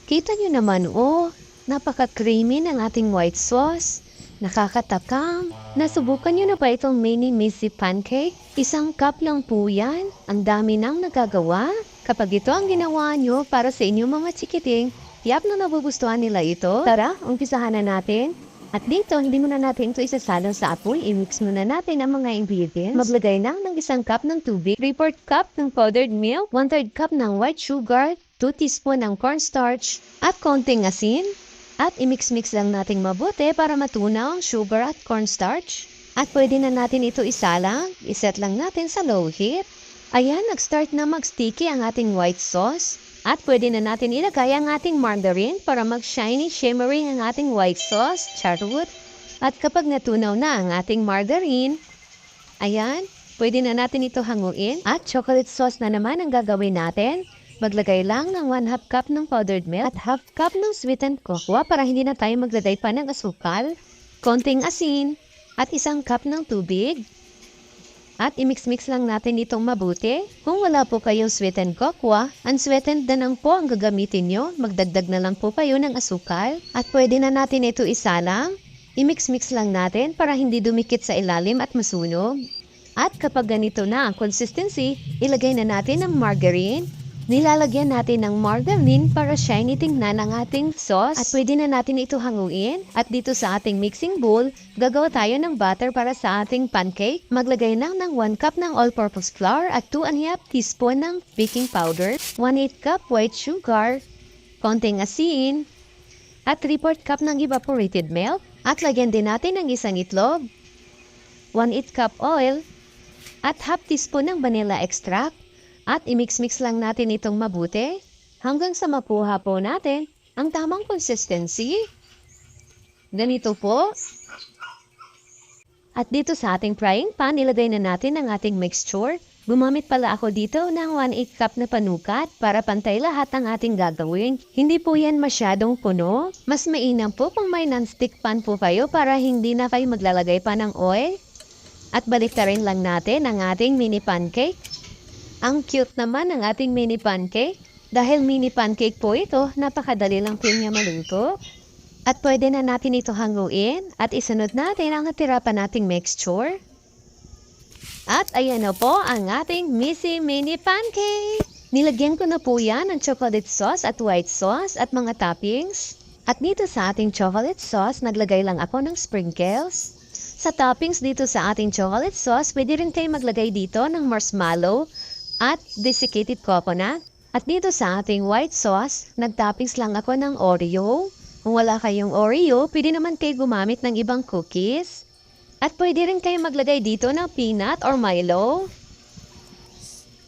Kita nyo naman, napaka-creamy ng ating white sauce. Nakakatakam. Nasubukan nyo na ba itong mini messy pancake? 1 cup lang po yan. Ang dami nang nagagawa. Kapag ito ang ginawa nyo para sa inyong mga chikiting, tiyak na nabugustuhan nila ito. Tara, umpisahan na natin. At dito, hindi muna natin ito isasalang sa apoy. I-mix muna natin ang mga ingredients. Maglagay lang ng 1 cup ng tubig, 3/4 cup ng powdered milk, 1/3 cup ng white sugar, 2 teaspoon ng cornstarch, at konting asin. At i-mix-mix lang natin mabuti para matunaw ang sugar at cornstarch. At pwede na natin ito isalang. Iset lang natin sa low heat. Ayan, nag-start na mag-sticky ang ating white sauce. At pwede na natin ilagay ang ating margarine para mag-shiny, shimmery ang ating white sauce. Charot. At kapag natunaw na ang ating margarine, ayan, pwede na natin ito hanguin. At chocolate sauce na naman ang gagawin natin. Maglagay lang ng 1/2 cup ng powdered milk at 1/2 cup ng sweetened cocoa para hindi na tayo maglagay pa ng asukal, konting asin, at 1 cup ng tubig. At i-mix-mix lang natin itong mabuti. Kung wala po kayong sweetened cocoa, unsweetened na lang po ang gagamitin nyo. Magdagdag na lang po kayo ng asukal. At pwede na natin ito isalang. I-mix-mix lang natin para hindi dumikit sa ilalim at masunog. At kapag ganito na ang consistency, ilagay na natin ang margarine. Nilalagyan natin ng margarine para shiny tingnan ang ating sauce. At pwede na natin ito hanguin. At dito sa ating mixing bowl, gagawa tayo ng butter para sa ating pancake. Maglagay lang ng 1 cup ng all-purpose flour at 2½ teaspoon ng baking powder, 1/8 cup white sugar, konting asin, at 3/4 cup ng evaporated milk. At lagyan din natin ng 1 itlog, 1/8 cup oil, at 1/2 teaspoon ng vanilla extract. At i-mix-mix lang natin itong mabuti hanggang sa makuha po natin ang tamang consistency. Ganito po. At dito sa ating frying pan, ilagay na natin ang ating mixture. Gumamit pala ako dito ng 1/8 cup na panukat para pantay lahat ang ating gagawin. Hindi po yan masyadong puno. Mas mainam po kung may non-stick pan po kayo para hindi na kayo maglalagay pa ng oil. At baliktarin lang natin ang ating mini pancake. Ang cute naman ng ating mini pancake. Dahil mini pancake po ito, napakadali lang po niya maluto. At pwede na natin ito hanguin at isunod natin ang natira pa nating mixture. At ayan na po ang ating messy mini pancake. Nilagyan ko na po yan ng chocolate sauce at white sauce at mga toppings. At dito sa ating chocolate sauce, naglagay lang ako ng sprinkles. Sa toppings dito sa ating chocolate sauce, pwede rin kayo maglagay dito ng marshmallow at desiccated coconut. At dito sa ating white sauce, nagtoppings lang ako ng Oreo. Kung wala kayong Oreo, pwede naman kayo gumamit ng ibang cookies. At pwede rin kayo maglagay dito ng peanut or Milo.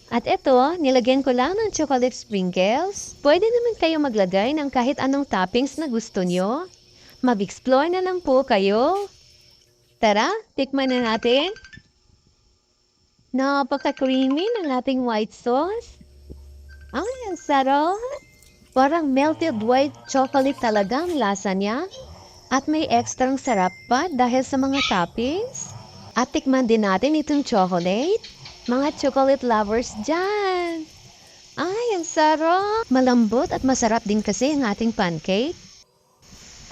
At ito, nilagyan ko lang ng chocolate sprinkles. Pwede naman kayo maglagay ng kahit anong toppings na gusto nyo. Mag-explore na lang po kayo. Tara, tikman na natin. Napaka-creamy ng ating white sauce. Ay, ang sarap. Parang melted white chocolate talaga ang lasa niya. At may ekstrang sarap pa dahil sa mga toppings. At tikman din natin itong chocolate. Mga chocolate lovers dyan. Ay, ang sarap. Malambot at masarap din kasi ang ating pancake.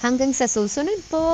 Hanggang sa susunod po.